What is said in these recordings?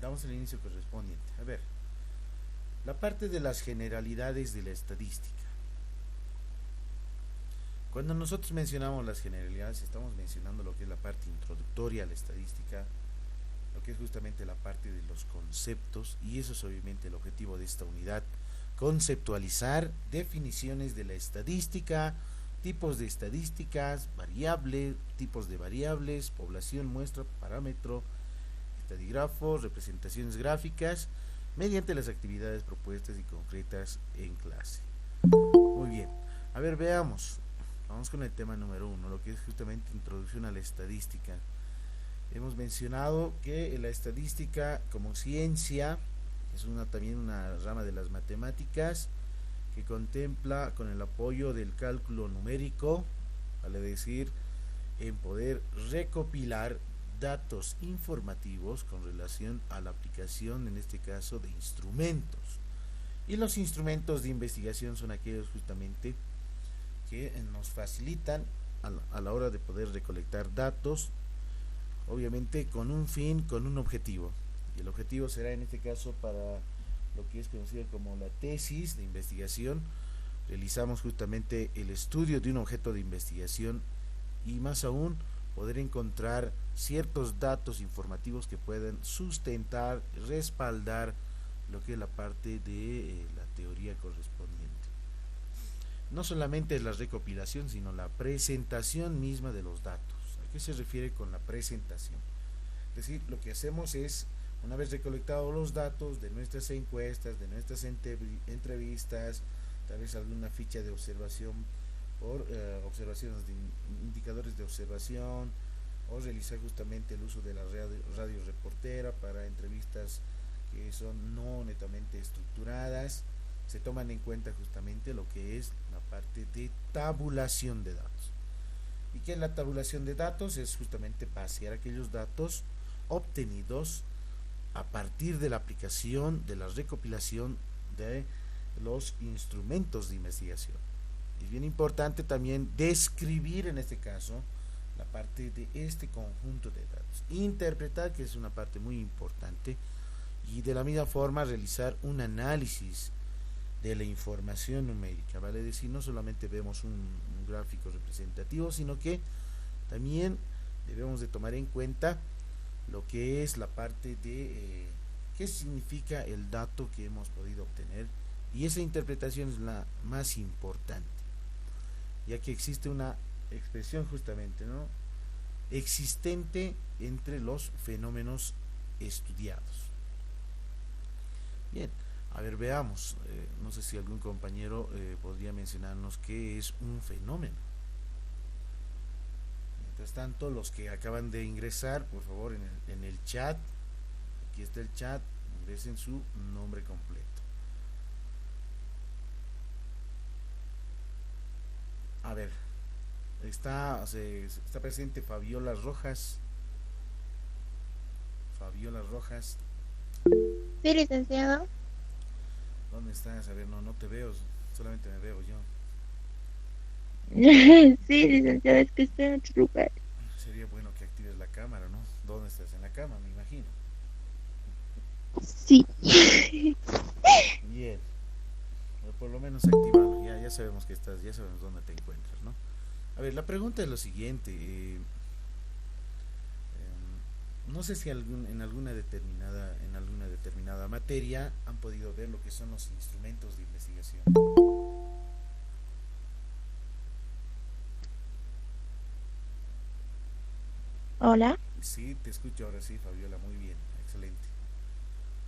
damos el inicio correspondiente. A ver, la parte de las generalidades de la estadística. Cuando nosotros mencionamos las generalidades, estamos mencionando lo que es la parte introductoria a la estadística, lo que es justamente la parte de los conceptos, y eso es obviamente el objetivo de esta unidad: conceptualizar definiciones de la estadística, tipos de estadísticas, variables, tipos de variables, población, muestra, parámetro, estadígrafos, representaciones gráficas, mediante las actividades propuestas y concretas en clase. Muy bien, a ver, veamos. Vamos con el tema número 1, lo que es justamente introducción a la estadística. Hemos mencionado que la estadística como ciencia es también una rama de las matemáticas que contempla con el apoyo del cálculo numérico, vale decir, en poder recopilar datos informativos con relación a la aplicación, en este caso, de instrumentos. Y los instrumentos de investigación son aquellos justamente que nos facilitan a la hora de poder recolectar datos, obviamente con un fin, con un objetivo. Y el objetivo será en este caso para lo que es conocido como la tesis de investigación. Realizamos justamente el estudio de un objeto de investigación y más aún poder encontrar ciertos datos informativos que puedan sustentar, respaldar lo que es la parte de la teoría correspondiente. No solamente es la recopilación, sino la presentación misma de los datos. ¿A qué se refiere con la presentación? Es decir, lo que hacemos es, una vez recolectados los datos de nuestras encuestas, de nuestras entrevistas, tal vez alguna ficha de observación por observaciones de indicadores de observación, o realizar justamente el uso de la radio reportera para entrevistas que son no netamente estructuradas, se toman en cuenta justamente lo que es la parte de tabulación de datos. ¿Y qué es la tabulación de datos? Es justamente vaciar aquellos datos obtenidos a partir de la aplicación, de la recopilación de los instrumentos de investigación. Es bien importante también describir en este caso la parte de este conjunto de datos, interpretar, que es una parte muy importante, y de la misma forma realizar un análisis de la información numérica, vale decir, no solamente vemos un gráfico representativo, sino que también debemos de tomar en cuenta lo que es la parte de qué significa el dato que hemos podido obtener, y esa interpretación es la más importante, ya que existe una expresión justamente, ¿no?, existente entre los fenómenos estudiados. Bien, a ver, veamos, no sé si algún compañero podría mencionarnos qué es un fenómeno. Mientras tanto, los que acaban de ingresar, por favor, en el chat, aquí está el chat, ingresen su nombre completo. A ver, está presente Fabiola Rojas. Fabiola Rojas. Sí, licenciado. ¿Dónde estás? A ver, no te veo, solamente me veo yo. Sí, licenciado, es que estoy en otro lugar. Sería bueno que actives la cámara, ¿no? ¿Dónde estás? En la cama, me imagino. Sí. Bien. Por lo menos activalo, ya sabemos que estás, ya sabemos dónde te encuentras, ¿no? A ver, la pregunta es lo siguiente. No sé si en alguna determinada materia han podido ver lo que son los instrumentos de investigación. Hola. Sí, te escucho ahora sí, Fabiola, muy bien, excelente.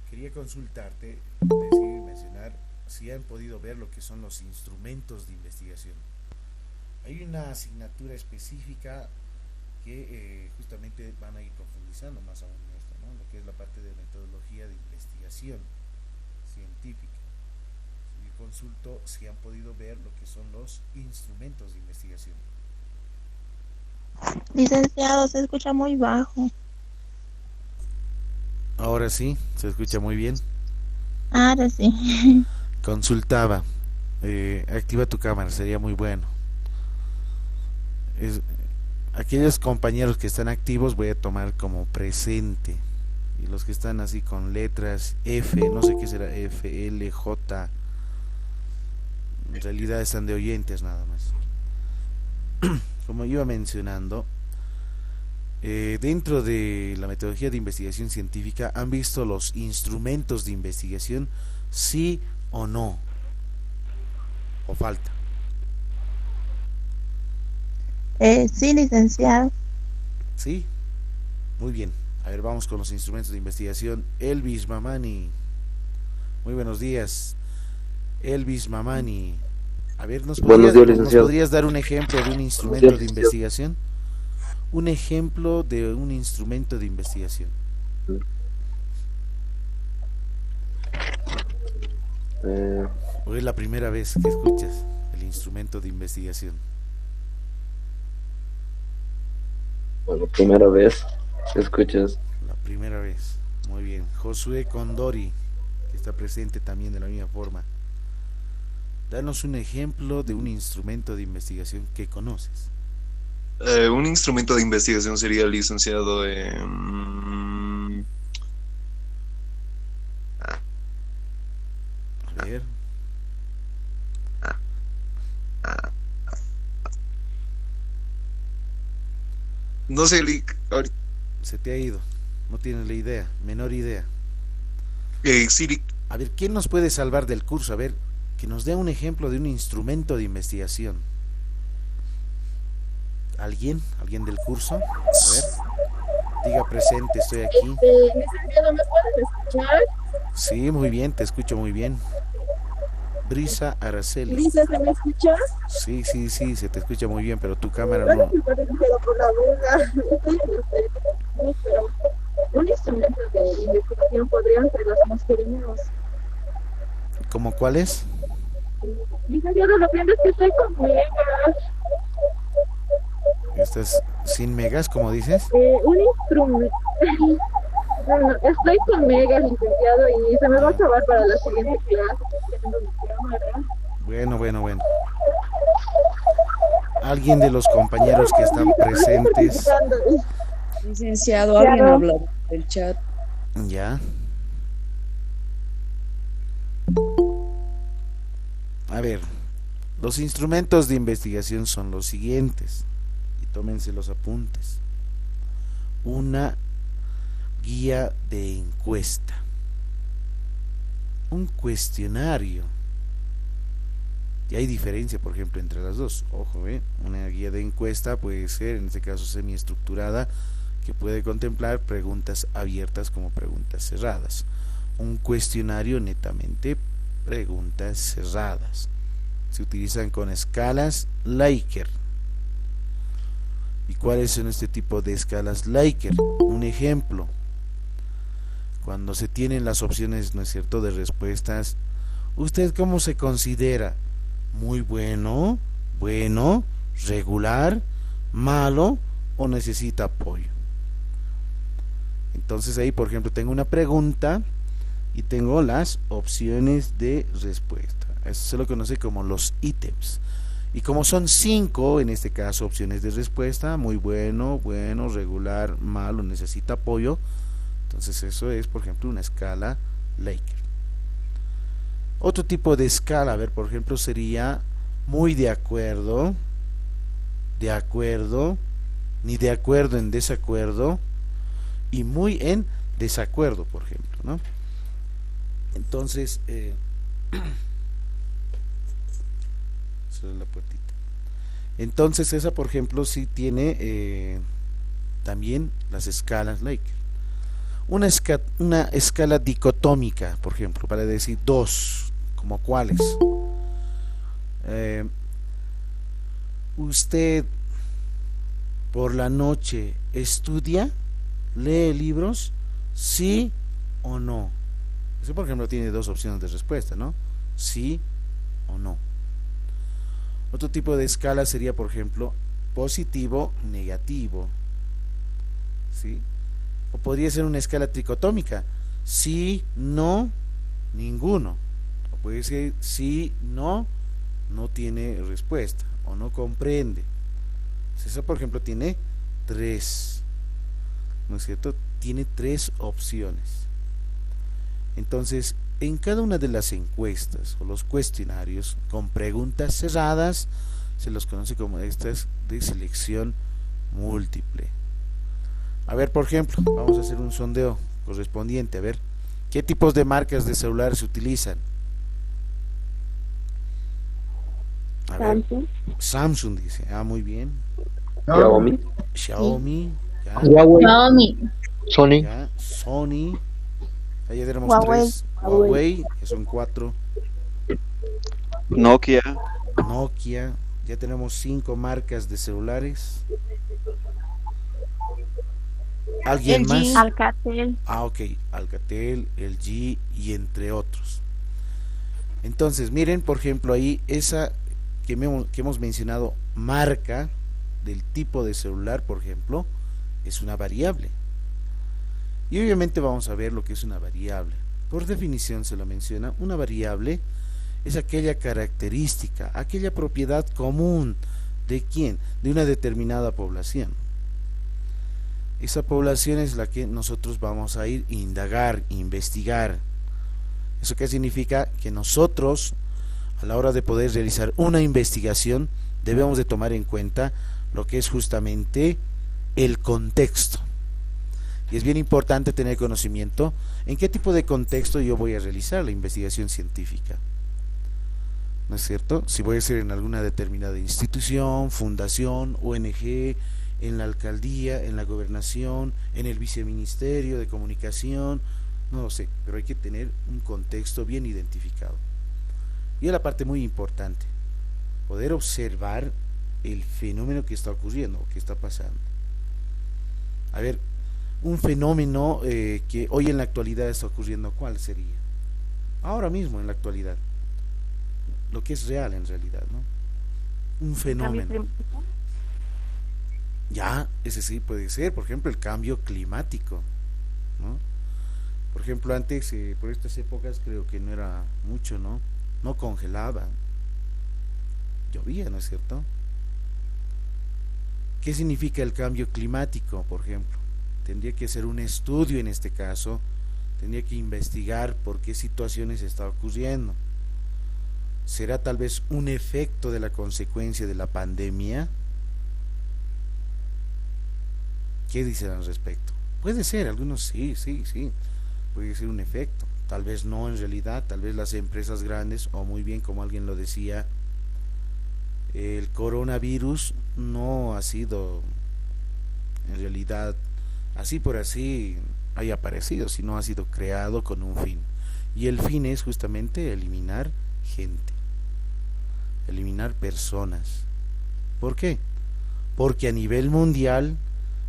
Quería consultarte, mencionar si han podido ver lo que son los instrumentos de investigación. Hay una asignatura específica que justamente van a ir profundizando más aún en esto, ¿no?, lo que es la parte de metodología de investigación científica. Y consulto si han podido ver lo que son los instrumentos de investigación. Licenciado, se escucha muy bajo. Ahora sí, se escucha muy bien. Ahora sí. Consultaba, activa tu cámara, sería muy bueno. Aquellos compañeros que están activos voy a tomar como presente, Y los que están así con letras F, no sé qué será F, L, J, en realidad están de oyentes nada más. Como iba mencionando, dentro de la metodología de investigación científica, ¿han visto los instrumentos de investigación? ¿Sí o no? ¿O falta? Sí, licenciado. ¿Sí? Muy bien. A ver, vamos con los instrumentos de investigación. Elvis Mamani. Muy buenos días. Elvis Mamani. A ver, Buenos días, ¿nos licenciado. podrías dar un ejemplo de un Buenos días, instrumento de licenciado. investigación? Un ejemplo de un instrumento de investigación. Eh, ¿O es la primera vez que escuchas el instrumento de investigación? bueno, primera vez que escuchas. La primera vez. Muy bien. Josué Condori, que está presente también de la misma forma. Danos un ejemplo de un instrumento de investigación que conoces. Un instrumento de investigación sería licenciado A ver. no sé, Se te ha ido. No tienes la idea, menor idea. Siri. A ver, ¿quién nos puede salvar del curso? A ver, que nos dé un ejemplo de un instrumento de investigación. ¿Alguien? ¿Alguien del curso? A ver, diga presente, estoy aquí. Licenciado, ¿me puedes escuchar? Sí, muy bien, te escucho muy bien. Brisa Araceli. Lisa, ¿se me escucha? Sí, sí, sí, se te escucha muy bien, pero tu cámara No, no. disculpa, licenciado, por la duda. Estoy en los pero un instrumento de investigación podrían ser los mosquerinos. ¿Cómo cuáles? Licenciado, lo que es que estoy con megas. ¿Estás sin megas, como dices? Un instrumento. No, no, estoy con megas, licenciado, y se me va a acabar para la siguiente clase. Estoy teniendo mi cámara. Bueno, bueno, bueno. ¿Alguien de los compañeros que están presentes? Licenciado, alguien habla del chat. Ya. A ver, los instrumentos de investigación son los siguientes. Y tómense los apuntes. Una guía de encuesta. Un cuestionario. Y hay diferencia, por ejemplo, entre las dos. Ojo, una guía de encuesta puede ser, en este caso, semiestructurada, que puede contemplar preguntas abiertas como preguntas cerradas. Un cuestionario, netamente, preguntas cerradas. Se utilizan con escalas Likert. ¿Y cuáles son este tipo de escalas Likert? Un ejemplo. Cuando se tienen las opciones, ¿no es cierto?, de respuestas, ¿usted cómo se considera? Muy bueno, bueno, regular, malo o necesita apoyo. Entonces ahí, por ejemplo, tengo una pregunta y tengo las opciones de respuesta. Eso se lo conoce como los ítems. Y como son 5, en este caso, opciones de respuesta, muy bueno, bueno, regular, malo, necesita apoyo, entonces eso es, por ejemplo, una escala Likert. Otro tipo de escala, a ver, por ejemplo, sería muy de acuerdo, ni de acuerdo en desacuerdo, y muy en desacuerdo, por ejemplo, ¿no? Entonces, la puertita. Entonces esa, por ejemplo, sí tiene también las escalas Likert. Una escala dicotómica, por ejemplo, para decir dos, como cuáles. ¿Usted por la noche estudia, lee libros, sí o no? Eso, por ejemplo, tiene dos opciones de respuesta, ¿no? Sí o no. Otro tipo de escala sería, por ejemplo, positivo, negativo, ¿sí? O podría ser una escala tricotómica, sí, no, ninguno. O puede ser sí, no, no tiene respuesta o no comprende. Esa, por ejemplo, tiene 3, ¿no es cierto? tiene 3 opciones. Entonces, en cada una de las encuestas o los cuestionarios con preguntas cerradas, se los conoce como estas de selección múltiple. A ver, por ejemplo, vamos a hacer un sondeo correspondiente. A ver, ¿qué tipos de marcas de celular se utilizan? A ver, Samsung dice, muy bien. Xiaomi. Xiaomi, ya, Huawei. Xiaomi. Sony. ya, Sony, ahí ya tenemos Huawei. 3, Huawei, que son 4, Nokia. Nokia, ya tenemos 5 marcas de celulares. ¿Alguien LG. más? Alcatel. Ok, Alcatel, LG y entre otros. Entonces, miren, por ejemplo, ahí esa que hemos mencionado, marca del tipo de celular, por ejemplo, es una variable. Y obviamente vamos a ver lo que es una variable. Por definición se lo menciona, una variable es aquella característica, aquella propiedad común de quién, de una determinada población. Esa población es la que nosotros vamos a ir a indagar, investigar. ¿Eso qué significa? Que nosotros, a la hora de poder realizar una investigación, debemos de tomar en cuenta lo que es justamente el contexto. Y es bien importante tener conocimiento en qué tipo de contexto yo voy a realizar la investigación científica. ¿No es cierto? Si voy a ser en alguna determinada institución, fundación, ONG, en la alcaldía, en la gobernación, en el viceministerio de comunicación, no lo sé, pero hay que tener un contexto bien identificado. Y es la parte muy importante, poder observar el fenómeno que está ocurriendo, que está pasando. A ver, un fenómeno que hoy en la actualidad está ocurriendo, ¿cuál sería? Ahora mismo en la actualidad, lo que es real en realidad, ¿no? Un fenómeno. Ya, ese sí puede ser, por ejemplo, el cambio climático, ¿no? Por ejemplo, antes, por estas épocas, creo que no era mucho, ¿no? No congelaba, llovía, ¿no es cierto? ¿Qué significa el cambio climático, por ejemplo? Tendría que hacer un estudio en este caso, tendría que investigar por qué situaciones está ocurriendo. ¿Será tal vez un efecto de la consecuencia de la pandemia? ¿Qué dicen al respecto? Puede ser, algunos sí, puede ser un efecto, tal vez no en realidad, tal vez las empresas grandes, o muy bien como alguien lo decía, el coronavirus no ha sido en realidad así por así haya aparecido, sino ha sido creado con un fin, y el fin es justamente eliminar gente, eliminar personas. ¿Por qué? Porque a nivel mundial,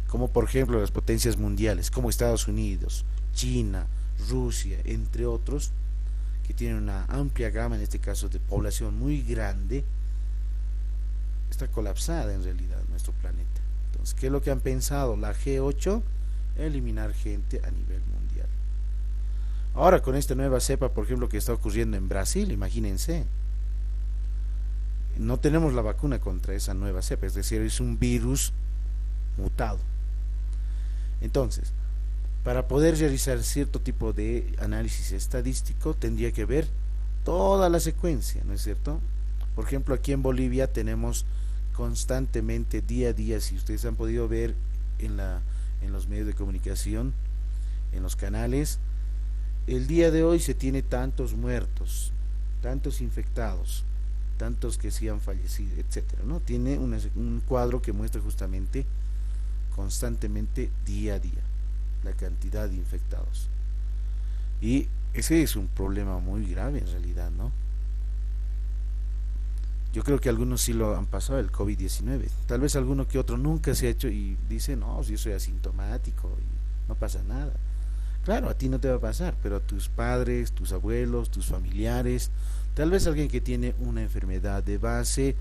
como por ejemplo las potencias mundiales, como Estados Unidos, China, Rusia, entre otros, que tienen una amplia gama, en este caso de población muy grande, está colapsada en realidad nuestro planeta. Entonces, ¿qué es lo que han pensado? La G8, eliminar gente a nivel mundial. Ahora con esta nueva cepa, por ejemplo, que está ocurriendo en Brasil, imagínense, no tenemos la vacuna contra esa nueva cepa, es decir, es un virus mutado. Entonces, para poder realizar cierto tipo de análisis estadístico, tendría que ver toda la secuencia, ¿no es cierto? Por ejemplo, aquí en Bolivia tenemos constantemente, día a día, si ustedes han podido ver en los medios de comunicación, en los canales, el día de hoy se tiene tantos muertos, tantos infectados, tantos que sí han fallecido, etcétera, ¿no? Tiene un cuadro que muestra justamente constantemente día a día la cantidad de infectados, y ese es un problema muy grave en realidad, ¿no? Yo creo que algunos sí lo han pasado, el COVID-19, tal vez alguno que otro nunca se ha hecho y dice, no, si yo soy asintomático y no pasa nada. Claro, a ti no te va a pasar, pero a tus padres, tus abuelos, tus familiares, tal vez alguien que tiene una enfermedad de base,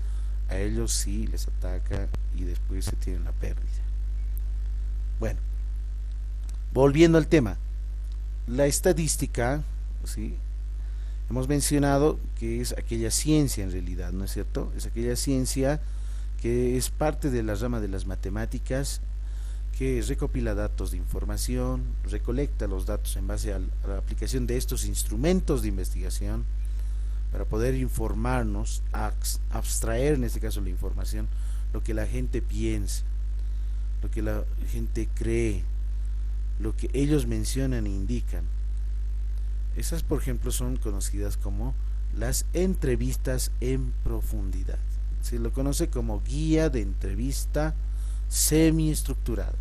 a ellos sí les ataca y después se tiene una pérdida. Bueno, volviendo al tema, la estadística, ¿sí? Hemos mencionado que es aquella ciencia en realidad, ¿no es cierto? Es aquella ciencia que es parte de la rama de las matemáticas, que recopila datos de información, recolecta los datos en base a la aplicación de estos instrumentos de investigación para poder informarnos, abstraer en este caso la información, lo que la gente piensa, lo que la gente cree, lo que ellos mencionan e indican. Esas, por ejemplo, son conocidas como las entrevistas en profundidad. Se lo conoce como guía de entrevista semiestructurada.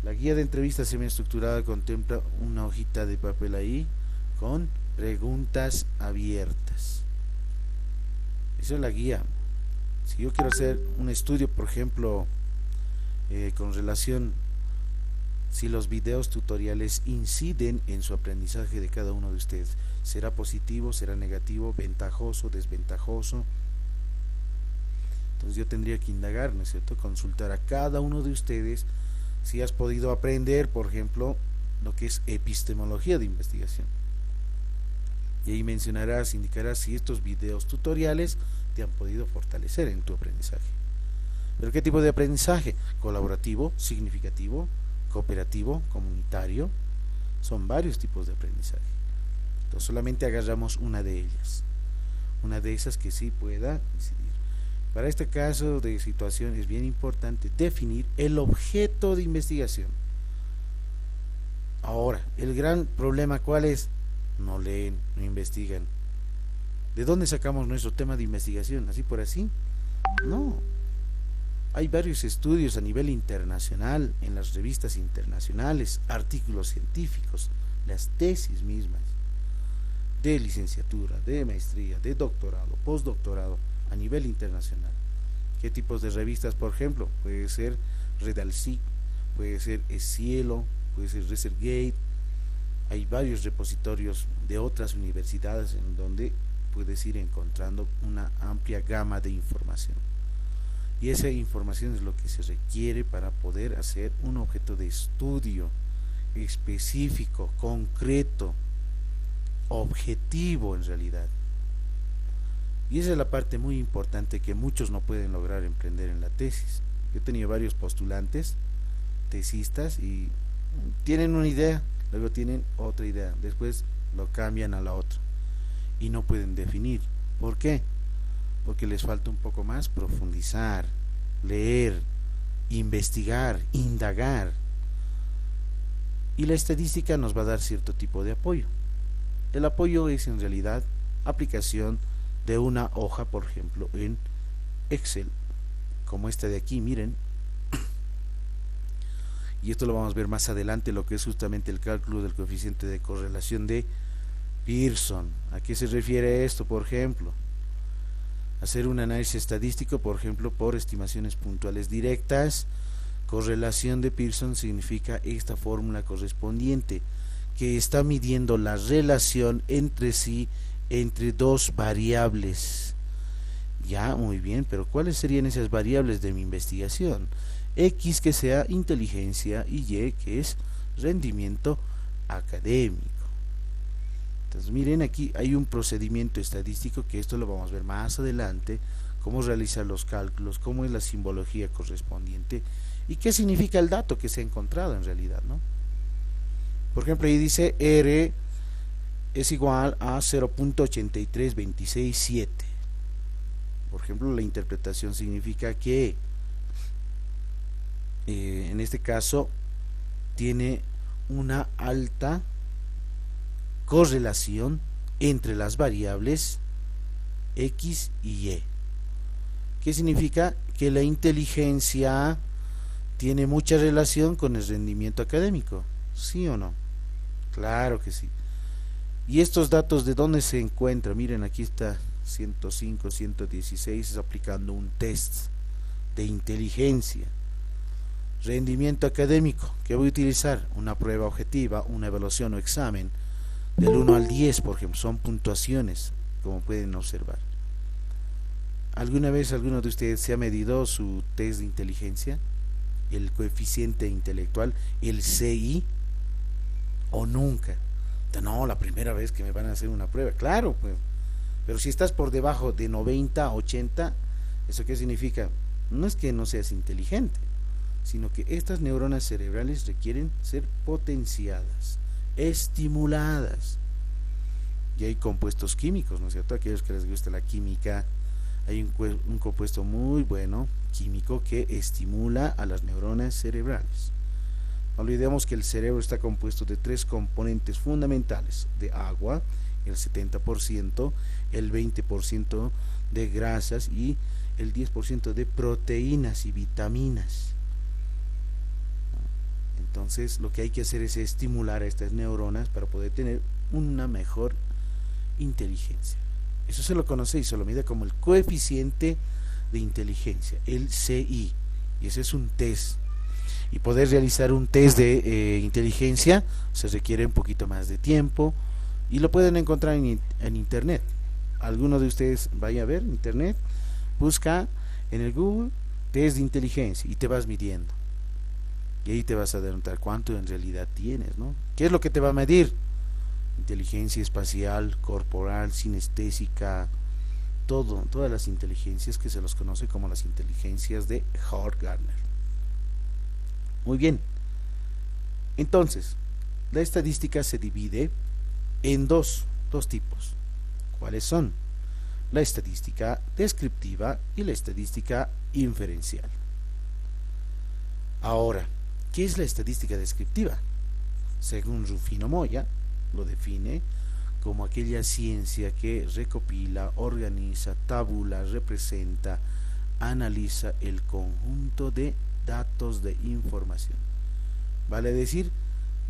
La guía de entrevista semiestructurada contempla una hojita de papel ahí con preguntas abiertas. Esa es la guía. Si yo quiero hacer un estudio, por ejemplo, con relación si los videos tutoriales inciden en su aprendizaje de cada uno de ustedes, ¿será positivo, será negativo, ventajoso, desventajoso? Entonces yo tendría que indagar, ¿no es cierto?, consultar a cada uno de ustedes si has podido aprender, por ejemplo, lo que es epistemología de investigación. Y ahí mencionarás, indicarás si estos videos tutoriales te han podido fortalecer en tu aprendizaje. ¿Pero qué tipo de aprendizaje? Colaborativo, significativo, cooperativo, comunitario. Son varios tipos de aprendizaje. Entonces solamente agarramos una de ellas, una de esas que sí pueda incidir. Para este caso de situación es bien importante definir el objeto de investigación. Ahora, el gran problema ¿cuál es? No leen, no investigan. ¿De dónde sacamos nuestro tema de investigación? ¿Así por así? No. Hay varios estudios a nivel internacional, en las revistas internacionales, artículos científicos, las tesis mismas, de licenciatura, de maestría, de doctorado, postdoctorado, a nivel internacional. ¿Qué tipos de revistas, por ejemplo? Puede ser Redalsic, puede ser Cielo, puede ser ResearchGate. Hay varios repositorios de otras universidades en donde puedes ir encontrando una amplia gama de información. Y esa información es lo que se requiere para poder hacer un objeto de estudio específico, concreto, objetivo en realidad. Y esa es la parte muy importante que muchos no pueden lograr emprender en la tesis. Yo he tenido varios postulantes, tesistas, y tienen una idea, luego tienen otra idea, después lo cambian a la otra y no pueden definir. ¿Por qué? Porque les falta un poco más profundizar, leer, investigar, indagar. Y la estadística nos va a dar cierto tipo de apoyo. El apoyo es en realidad aplicación de una hoja, por ejemplo, en Excel, como esta de aquí, miren. Y esto lo vamos a ver más adelante, lo que es justamente el cálculo del coeficiente de correlación de Pearson. ¿A qué se refiere esto? Por ejemplo, hacer un análisis estadístico, por ejemplo, por estimaciones puntuales directas. Correlación de Pearson significa esta fórmula correspondiente, que está midiendo la relación entre sí, entre dos variables. Ya, muy bien, pero ¿cuáles serían esas variables de mi investigación? X, que sea inteligencia, y Y, que es rendimiento académico. Entonces miren, aquí hay un procedimiento estadístico, que esto lo vamos a ver más adelante, cómo realizar los cálculos, cómo es la simbología correspondiente y qué significa el dato que se ha encontrado en realidad, ¿no? Por ejemplo, ahí dice R es igual a 0.83267. Por ejemplo, la interpretación significa que en este caso tiene una alta correlación entre las variables X y Y. ¿Qué significa? Que la inteligencia tiene mucha relación con el rendimiento académico, ¿sí o no? Claro que sí. ¿Y estos datos de dónde se encuentran? Miren, aquí está 105, 116, es aplicando un test de inteligencia. Rendimiento académico, ¿qué voy a utilizar? Una prueba objetiva, una evaluación o examen del 1 al 10, por ejemplo, son puntuaciones, como pueden observar. ¿Alguna vez alguno de ustedes se ha medido su test de inteligencia? El coeficiente intelectual, el CI, o nunca. No, la primera vez que me van a hacer una prueba, claro, pues. Pero si estás por debajo de 90, 80, ¿eso qué significa? No es que no seas inteligente, sino que estas neuronas cerebrales requieren ser potenciadas, estimuladas. Y hay compuestos químicos, ¿no es cierto? Aquellos que les gusta la química, hay un compuesto muy bueno químico que estimula a las neuronas cerebrales. No olvidemos que el cerebro está compuesto de 3 componentes fundamentales: de agua, el 70%, el 20% de grasas y el 10% de proteínas y vitaminas. Entonces lo que hay que hacer es estimular a estas neuronas para poder tener una mejor inteligencia. Eso se lo conoce y se lo mide como el coeficiente de inteligencia, el CI, y ese es un test. Y poder realizar un test de inteligencia se requiere un poquito más de tiempo y lo pueden encontrar en internet. Alguno de ustedes vaya a ver internet, busca en el Google test de inteligencia y te vas midiendo. Y ahí te vas a dar cuenta cuánto en realidad tienes, ¿no? ¿Qué es lo que te va a medir? Inteligencia espacial, corporal, sinestésica, todas las inteligencias que se los conoce como las inteligencias de Howard Gardner. Muy bien. Entonces, la estadística se divide en dos tipos. ¿Cuáles son? La estadística descriptiva y la estadística inferencial. Ahora, ¿qué es la estadística descriptiva? Según Rufino Moya, lo define como aquella ciencia que recopila, organiza, tabula, representa, analiza el conjunto de datos de información. Vale decir,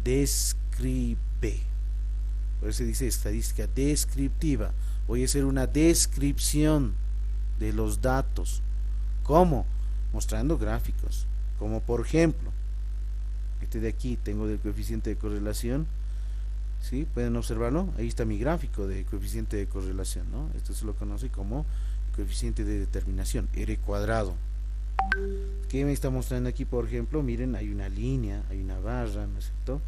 describe. Por eso se dice estadística descriptiva. Voy a hacer una descripción de los datos. ¿Cómo? Mostrando gráficos. Como por ejemplo, este de aquí tengo del coeficiente de correlación. ¿Sí? ¿Pueden observarlo? Ahí está mi gráfico de coeficiente de correlación, ¿no? Esto se lo conoce como coeficiente de determinación, R cuadrado. ¿Qué me está mostrando aquí? Por ejemplo, miren, hay una línea, hay una barra, ¿no es cierto?,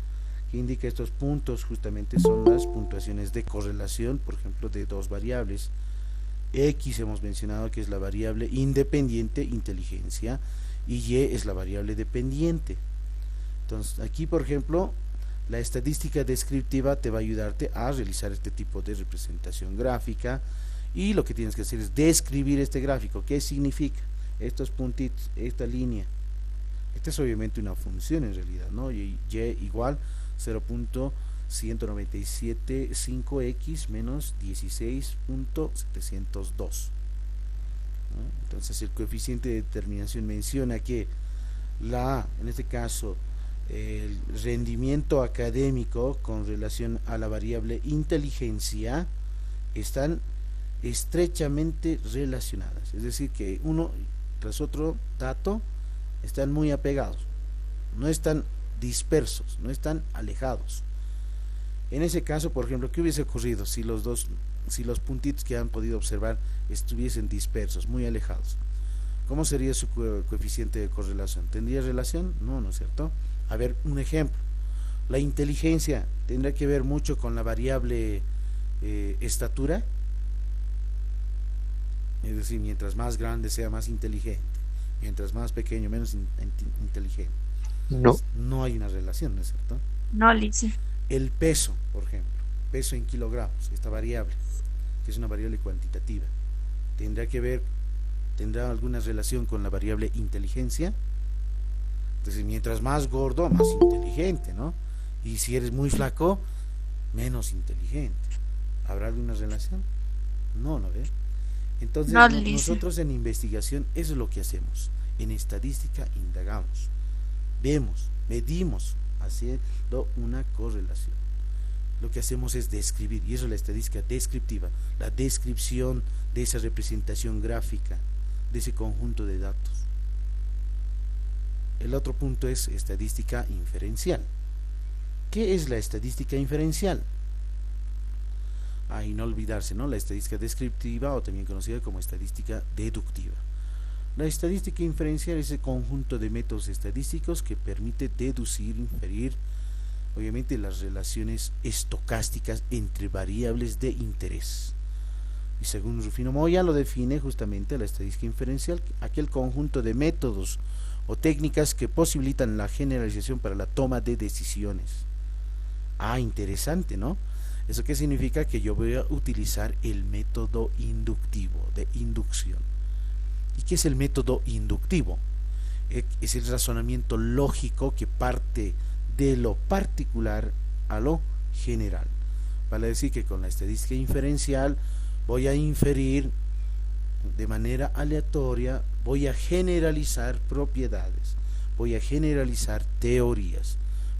que indica estos puntos. Justamente son las puntuaciones de correlación, por ejemplo, de dos variables. X hemos mencionado que es la variable independiente, inteligencia, y Y es la variable dependiente. Entonces, aquí, por ejemplo, la estadística descriptiva te va a ayudarte a realizar este tipo de representación gráfica, y lo que tienes que hacer es describir este gráfico. ¿Qué significa? Estos puntitos, esta línea. Esta es obviamente una función en realidad, ¿no? Y igual 0.1975x menos 16.702. ¿No? Entonces el coeficiente de determinación menciona que en este caso, el rendimiento académico con relación a la variable inteligencia están estrechamente relacionadas, es decir, que uno tras otro dato están muy apegados, no están dispersos, no están alejados. En ese caso, por ejemplo, ¿qué hubiese ocurrido si los puntitos que han podido observar estuviesen dispersos, muy alejados? ¿Cómo sería su coeficiente de correlación? ¿Tendría relación? No, ¿no es cierto? A ver, un ejemplo. La inteligencia tendrá que ver mucho con la variable estatura. Es decir, mientras más grande sea, más inteligente. Mientras más pequeño, menos inteligente. No. No hay una relación, ¿no es cierto? No, Lice. El peso, por ejemplo, peso en kilogramos, esta variable, que es una variable cuantitativa, ¿tendrá alguna relación con la variable inteligencia? Entonces, mientras más gordo, más inteligente, ¿no? Y si eres muy flaco, menos inteligente. ¿Habrá alguna relación? No, ¿no ves? Entonces, nosotros en investigación, eso es lo que hacemos. En estadística indagamos, vemos, medimos, haciendo una correlación. Lo que hacemos es describir, y eso es la estadística descriptiva, la descripción de esa representación gráfica, de ese conjunto de datos. El otro punto es estadística inferencial. ¿Qué es la estadística inferencial? Y no olvidarse, ¿no? La estadística descriptiva, o también conocida como estadística deductiva. La estadística inferencial es el conjunto de métodos estadísticos que permite deducir, inferir, obviamente, las relaciones estocásticas entre variables de interés. Y según Rufino Moya lo define justamente la estadística inferencial, aquel conjunto de métodos o técnicas que posibilitan la generalización para la toma de decisiones. Ah, interesante, ¿no? ¿Eso qué significa? Que yo voy a utilizar el método inductivo, de inducción. ¿Y qué es el método inductivo? Es el razonamiento lógico que parte de lo particular a lo general. Vale decir que con la estadística inferencial voy a inferir de manera aleatoria, voy a generalizar propiedades, voy a generalizar teorías,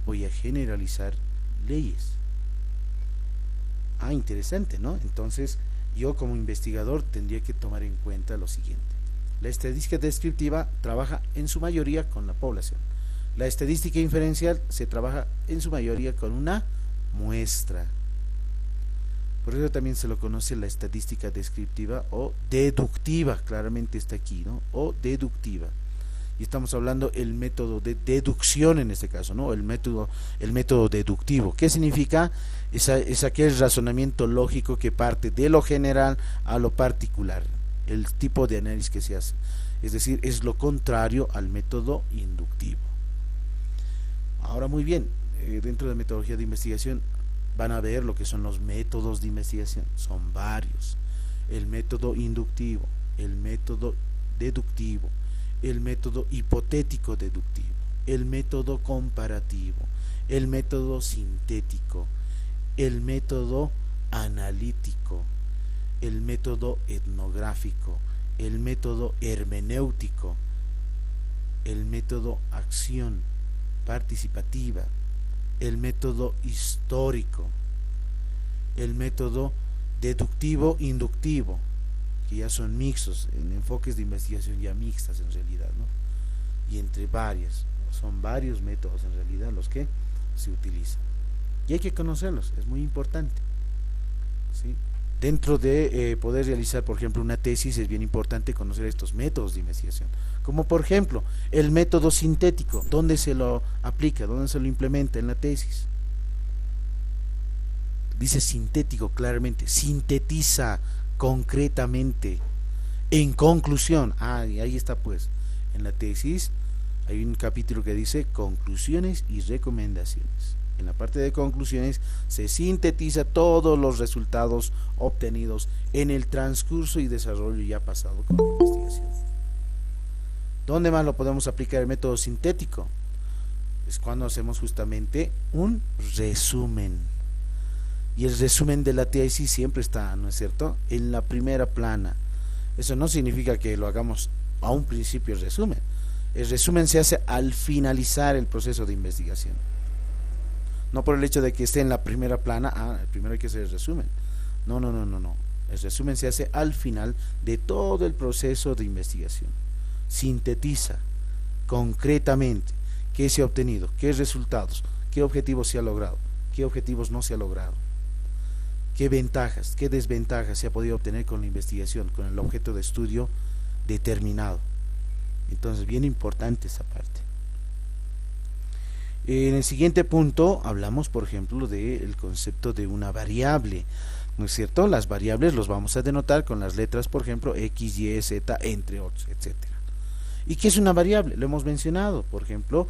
voy a generalizar leyes. Ah, interesante, ¿no? Entonces, yo como investigador tendría que tomar en cuenta lo siguiente. La estadística descriptiva trabaja en su mayoría con la población. La estadística inferencial se trabaja en su mayoría con una muestra. Por eso también se lo conoce la estadística descriptiva o deductiva, claramente está aquí, ¿no? O deductiva. Y estamos hablando el método de deducción en este caso, ¿no? El método deductivo. ¿Qué significa? Es aquel razonamiento lógico que parte de lo general a lo particular. El tipo de análisis que se hace. Es decir, es lo contrario al método inductivo. Ahora, muy bien, dentro de la metodología de investigación van a ver lo que son los métodos de investigación. Son varios. El método inductivo, el método deductivo, el método hipotético deductivo, el método comparativo, el método sintético, el método analítico, el método etnográfico, el método hermenéutico, el método acción participativa, el método histórico, el método deductivo inductivo, que ya son mixtos, en enfoques de investigación ya mixtas en realidad, ¿no? Y entre varias, son varios métodos en realidad los que se utilizan. Y hay que conocerlos, es muy importante, ¿sí? Dentro de poder realizar, por ejemplo, una tesis, es bien importante conocer estos métodos de investigación. Como por ejemplo, el método sintético, ¿dónde se lo aplica? ¿Dónde se lo implementa en la tesis? Dice sintético claramente, sintetiza concretamente, en conclusión. Ah, y ahí está pues, en la tesis hay un capítulo que dice conclusiones y recomendaciones. En la parte de conclusiones se sintetiza todos los resultados obtenidos en el transcurso y desarrollo ya pasado con la investigación. ¿Dónde más lo podemos aplicar el método sintético? Es cuando hacemos justamente un resumen. Y el resumen de la tesis siempre está, ¿no es cierto?, en la primera plana. Eso no significa que lo hagamos a un principio el resumen. El resumen se hace al finalizar el proceso de investigación. No por el hecho de que esté en la primera plana, primero hay que hacer el resumen. No. El resumen se hace al final de todo el proceso de investigación. Sintetiza concretamente qué se ha obtenido, qué resultados, qué objetivos se ha logrado, qué objetivos no se ha logrado, qué ventajas, qué desventajas se ha podido obtener con la investigación, con el objeto de estudio determinado. Entonces, bien importante esa parte. En el siguiente punto hablamos, por ejemplo, del concepto de una variable, ¿no es cierto? Las variables los vamos a denotar con las letras, por ejemplo, X, Y, Z, entre otros, etcétera. ¿Y qué es una variable? Lo hemos mencionado, por ejemplo,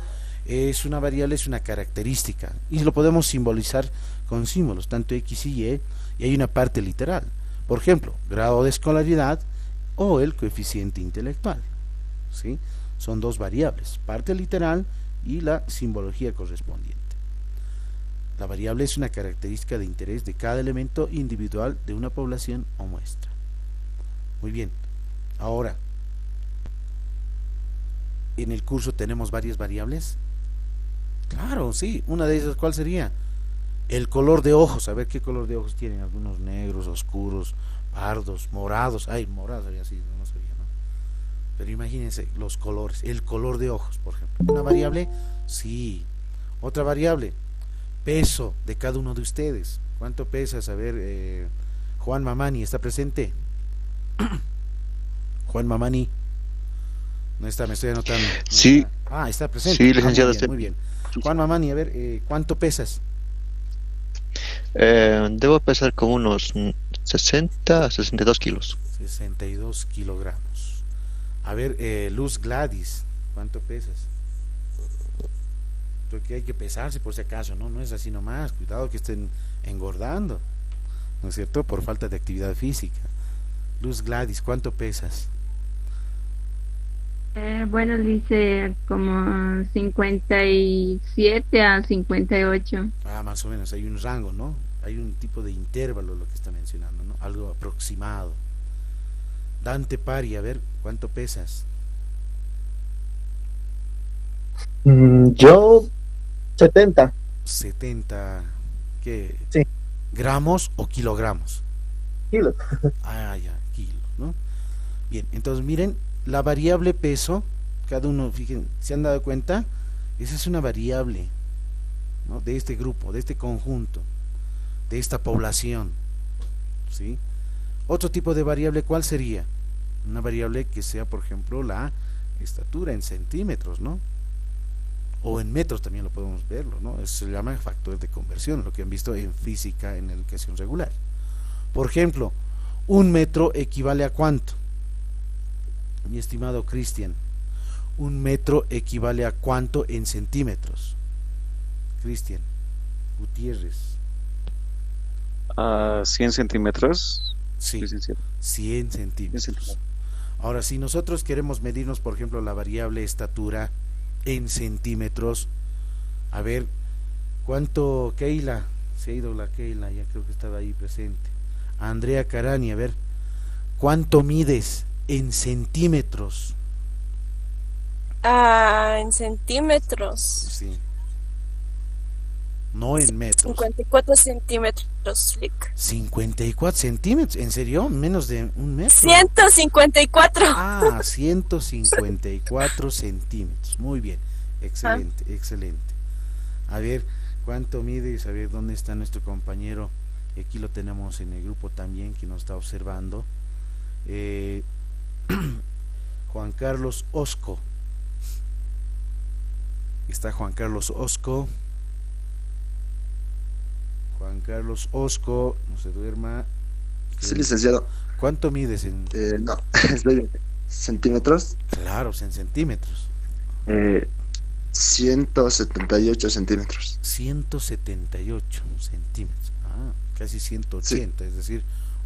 una variable es una característica y lo podemos simbolizar con símbolos, tanto X y hay una parte literal. Por ejemplo, grado de escolaridad o el coeficiente intelectual, ¿sí? Son dos variables, parte literal y la simbología correspondiente. La variable es una característica de interés de cada elemento individual de una población o muestra. Muy bien, ahora, en el curso tenemos varias variables. Claro, sí, una de esas, ¿cuál sería? El color de ojos, a ver qué color de ojos tienen, algunos negros, oscuros, pardos, morados, morados, así, no sabía, ¿no? Pero imagínense los colores, el color de ojos, por ejemplo. ¿Una variable? Sí. Otra variable, peso de cada uno de ustedes. ¿Cuánto pesas? A ver, Juan Mamani, ¿está presente? Juan Mamani. No está, me estoy anotando. ¿No? Sí. Está presente. Sí, licenciado. Muy bien. Juan Mamani, a ver, ¿cuánto pesas? Debo pesar como unos 60 a 62 kilos. 62 kilogramos. A ver, Luz Gladys, ¿cuánto pesas? Porque hay que pesarse por si acaso, ¿no? No es así nomás, cuidado que estén engordando, ¿no es cierto? Por falta de actividad física. Luz Gladys, ¿cuánto pesas? Bueno, dice como 57 a 58. Ah, más o menos, hay un rango, ¿no? Hay un tipo de intervalo lo que está mencionando, ¿no? Algo aproximado. Dante Pari, a ver, ¿cuánto pesas? Yo 70. 70, ¿qué? Sí. ¿Gramos o kilogramos? Kilos. Ah, ya, kilos, ¿no? Bien, entonces miren, la variable peso, cada uno, fíjense, ¿se han dado cuenta? Esa es una variable, ¿no? De este grupo, de este conjunto, de esta población, ¿sí? Otro tipo de variable, ¿cuál sería? Una variable que sea, por ejemplo, la estatura en centímetros, ¿no? O en metros también lo podemos verlo, ¿no? Eso se llama factor de conversión, lo que han visto en física en educación regular. Por ejemplo, 1 metro equivale a ¿cuánto? Mi estimado Cristian, 1 metro equivale a ¿cuánto en centímetros? Cristian Gutiérrez. A 100 centímetros. Sí, Licenciado. 100 centímetros. Ahora, si nosotros queremos medirnos, por ejemplo, la variable estatura en centímetros, a ver, ¿cuánto? Keila, se ha ido la Keila, ya creo que estaba ahí presente. Andrea Carani, a ver, ¿cuánto mides en centímetros? En centímetros. Sí. No en metros. 54 centímetros, Lick. 54 centímetros, ¿en serio? ¿Menos de 1 metro? 154. Ah, 154 centímetros. Muy bien, excelente, excelente. A ver, ¿cuánto mides? A ver, ¿dónde está nuestro compañero? Aquí lo tenemos en el grupo también, que nos está observando. Juan Carlos Osco. Está Juan Carlos Osco. Juan Carlos Osco, no se duerma. Sí, licenciado. ¿Cuánto mides en...? No, estoy bien. ¿Centímetros? Claro, en centímetros. 178 centímetros. 178 centímetros. Ah, casi 180, sí. Es decir,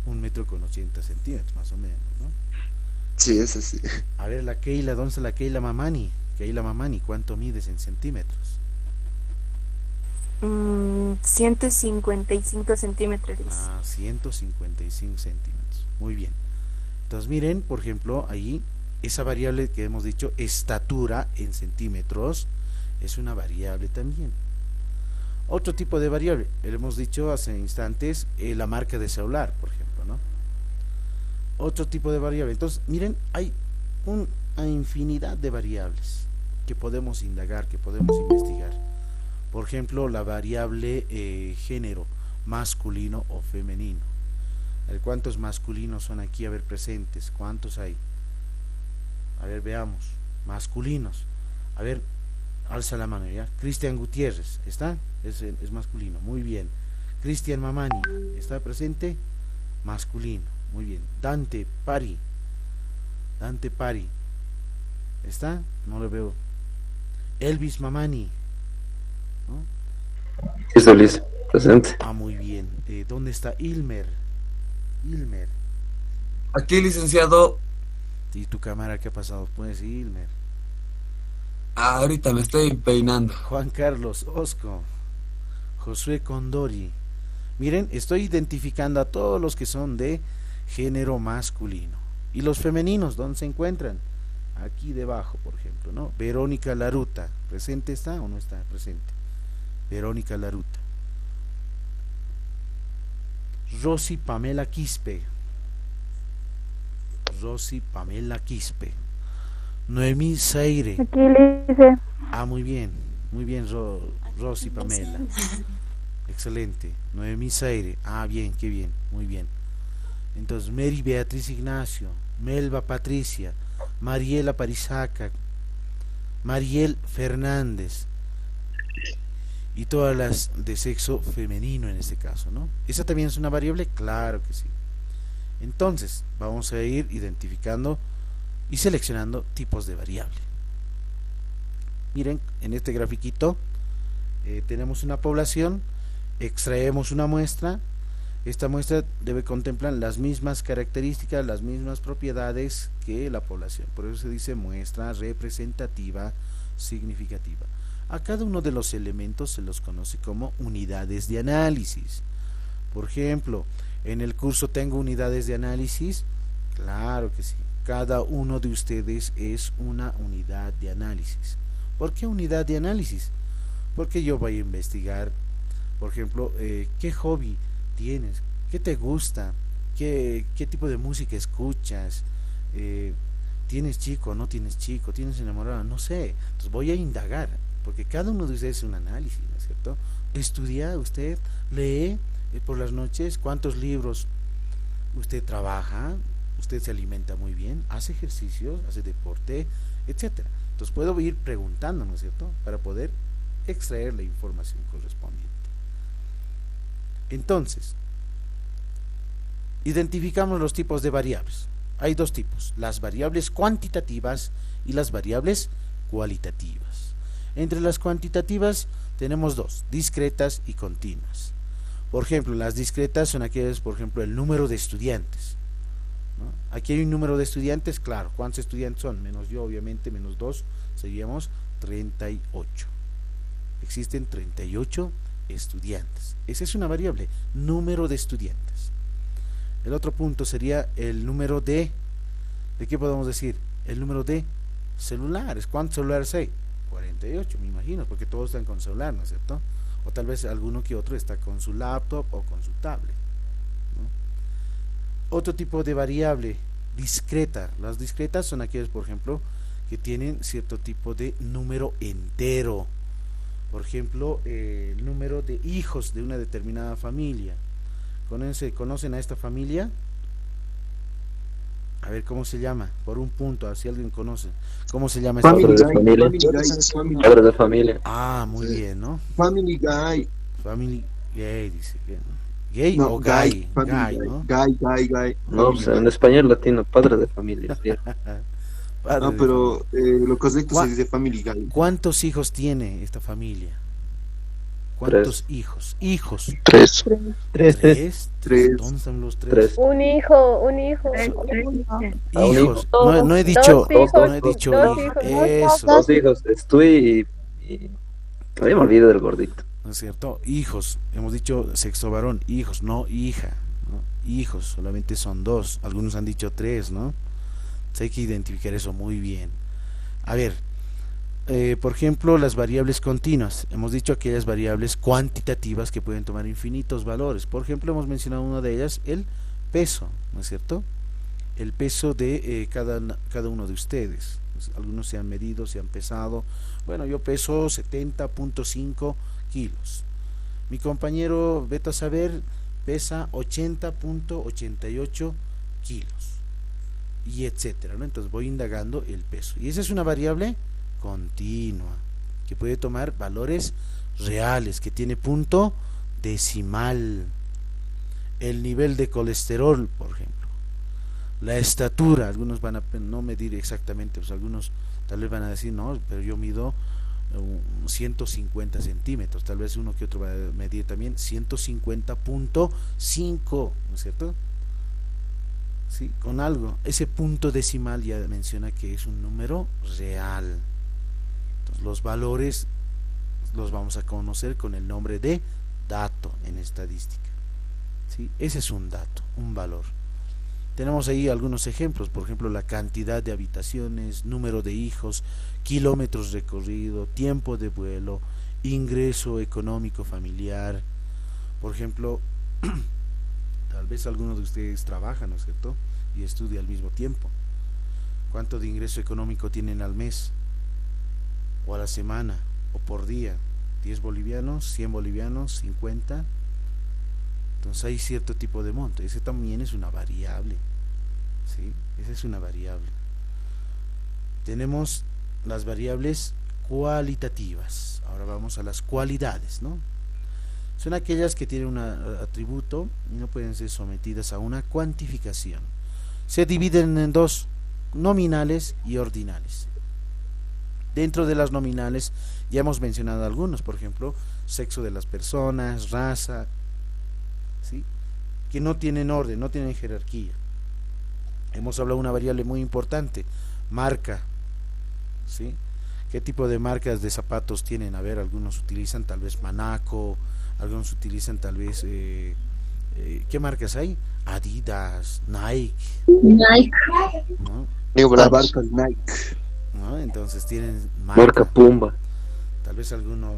1 metro con 80 centímetros, más o menos, ¿no? Sí, eso sí. A ver, la Keila, ¿dónde está la Keila Mamani? Keila Mamani, ¿cuánto mides en centímetros? 155 centímetros. Ah, 155 centímetros. Muy bien. Entonces miren, por ejemplo, ahí esa variable que hemos dicho, estatura en centímetros, es una variable también. Otro tipo de variable, le hemos dicho hace instantes, la marca de celular, por ejemplo, ¿no? Otro tipo de variable. Entonces, miren, hay una infinidad de variables que podemos indagar, que podemos investigar. Por ejemplo, la variable género, masculino o femenino. A ver, ¿cuántos masculinos son aquí? A ver, presentes. ¿Cuántos hay? A ver, veamos. Masculinos. A ver, alza la mano ya. Cristian Gutiérrez, ¿está? Es masculino. Muy bien. Cristian Mamani, ¿está presente? Masculino. Muy bien. Dante Pari. Dante Pari. ¿Está? No lo veo. Elvis Mamani. ¿No? Estoy listo, presente. Ah, muy bien. ¿Dónde está Ilmer? Ilmer. Aquí, licenciado. ¿Y tu cámara qué ha pasado? Pues Ilmer. Ahorita me estoy peinando. Juan Carlos Osco. Josué Condori. Miren, estoy identificando a todos los que son de género masculino. ¿Y los femeninos dónde se encuentran? Aquí debajo, por ejemplo, ¿no? Verónica Laruta. ¿Presente está o no está presente? Verónica Laruta. Rosy Pamela Quispe. Rosy Pamela Quispe. Noemí Zaire. Aquí le dice. Ah, muy bien, Rosy Pamela. Excelente. Noemí Zaire. Ah, bien, qué bien, muy bien. Entonces, Mary Beatriz Ignacio, Melba Patricia, Mariela Parisaca, Mariel Fernández, y todas las de sexo femenino en este caso, ¿no? ¿Esa también es una variable? Claro que sí. Entonces, vamos a ir identificando y seleccionando tipos de variable. Miren, en este grafiquito tenemos una población, extraemos una muestra. Esta muestra debe contemplar las mismas características, las mismas propiedades que la población. Por eso se dice muestra representativa significativa. A cada uno de los elementos se los conoce como unidades de análisis. Por ejemplo, en el curso tengo unidades de análisis. Claro que sí. Cada uno de ustedes es una unidad de análisis. ¿Por qué unidad de análisis? Porque yo voy a investigar, por ejemplo, qué hobby tienes, qué te gusta, qué tipo de música escuchas, tienes chico, no tienes chico, tienes enamorado, no sé. Entonces voy a indagar, porque cada uno de ustedes es un análisis, ¿no es cierto? Estudia, usted lee por las noches, cuántos libros usted trabaja, usted se alimenta muy bien, hace ejercicios, hace deporte, etcétera. Entonces puedo ir preguntando, ¿no es cierto?, para poder extraer la información correspondiente. Entonces, identificamos los tipos de variables. Hay dos tipos, las variables cuantitativas y las variables cualitativas. Entre las cuantitativas tenemos dos, discretas y continuas. Por ejemplo, las discretas son aquellas, por ejemplo, el número de estudiantes, ¿no? Aquí hay un número de estudiantes, claro, ¿cuántos estudiantes son? Menos yo, obviamente, menos 2, seríamos 38. Existen 38 estudiantes. Esa es una variable, número de estudiantes. El otro punto sería el número ¿de qué podemos decir? El número de celulares. ¿Cuántos celulares hay? 48, me imagino, porque todos están con celular, ¿no es cierto? O tal vez alguno que otro está con su laptop o con su tablet, ¿no? Otro tipo de variable discreta. Las discretas son aquellas, por ejemplo, que tienen cierto tipo de número entero. Por ejemplo, el número de hijos de una determinada familia. ¿Conocen a esta familia? A ver, ¿cómo se llama? Por un punto, si alguien conoce. ¿Cómo se llama esta Padres de familia. Padres de familia. Ah, muy bien, ¿no? Family Guy. Family Gay, dice. ¿Gay No, o Guy, Guy? Family Guy, ¿no? Guy. No, pues en español latino, padres de familia. Padre No, de pero lo correcto ¿Cuá- se dice Family Guy. ¿Cuántos hijos tiene esta familia? ¿Cuántos hijos? Hijos. Tres. Tres. ¿Dónde están los tres? Tres. Un hijo. Hijos. Dos. No he dicho, Dos no he hijos. dicho Dos hijo. hijos. Eso, Dos hijos, estoy y... A mí me olvido del gordito. ¿no es cierto? Hijos. Hemos dicho sexo varón, hijos, no hija, ¿no? Hijos, solamente son dos. Algunos han dicho tres, ¿no? Entonces hay que identificar eso muy bien. A ver, por ejemplo, las variables continuas. Hemos dicho aquellas variables cuantitativas que pueden tomar infinitos valores. Por ejemplo, hemos mencionado una de ellas, el peso, ¿no es cierto? El peso de cada uno de ustedes. Algunos se han medido, se han pesado. Bueno, yo peso 70.5 kilos. Mi compañero, vete a saber, pesa 80.88 kilos. Y etcétera, ¿no? Entonces voy indagando el peso. Y esa es una variable continua, que puede tomar valores reales, que tiene punto decimal. El nivel de colesterol, por ejemplo. La estatura, algunos van a no medir exactamente, pues algunos tal vez van a decir, no, pero yo mido 150 centímetros, tal vez uno que otro va a medir también 150.5, ¿no es cierto? Sí, con algo, ese punto decimal ya menciona que es un número real. Entonces los valores los vamos a conocer con el nombre de dato en estadística. ¿Sí? Ese es un dato, un valor. Tenemos ahí algunos ejemplos, por ejemplo, la cantidad de habitaciones, número de hijos, kilómetros recorrido, tiempo de vuelo, ingreso económico familiar. Por ejemplo, tal vez algunos de ustedes trabajan, ¿no es cierto? Y estudia al mismo tiempo. ¿Cuánto de ingreso económico tienen al mes? O a la semana, o por día. 10 bolivianos, 100 bolivianos, 50. Entonces hay cierto tipo de monto. Ese también es una variable. ¿Sí? Esa es una variable. Tenemos las variables cualitativas. Ahora vamos a las cualidades, ¿no? Son aquellas que tienen un atributo y no pueden ser sometidas a una cuantificación. Se dividen en dos, nominales y ordinales. Dentro de las nominales ya hemos mencionado algunos, por ejemplo, sexo de las personas, raza, ¿sí? Que no tienen orden, no tienen jerarquía. Hemos hablado de una variable muy importante, marca, ¿sí? ¿Qué tipo de marcas de zapatos tienen? A ver, algunos utilizan tal vez Manaco, algunos utilizan tal vez, ¿qué marcas hay? Adidas, Nike, Nike. ¿no? New Balance. Abarca el Nike. ¿No? Entonces tienen Marca Pumba. tal vez alguno,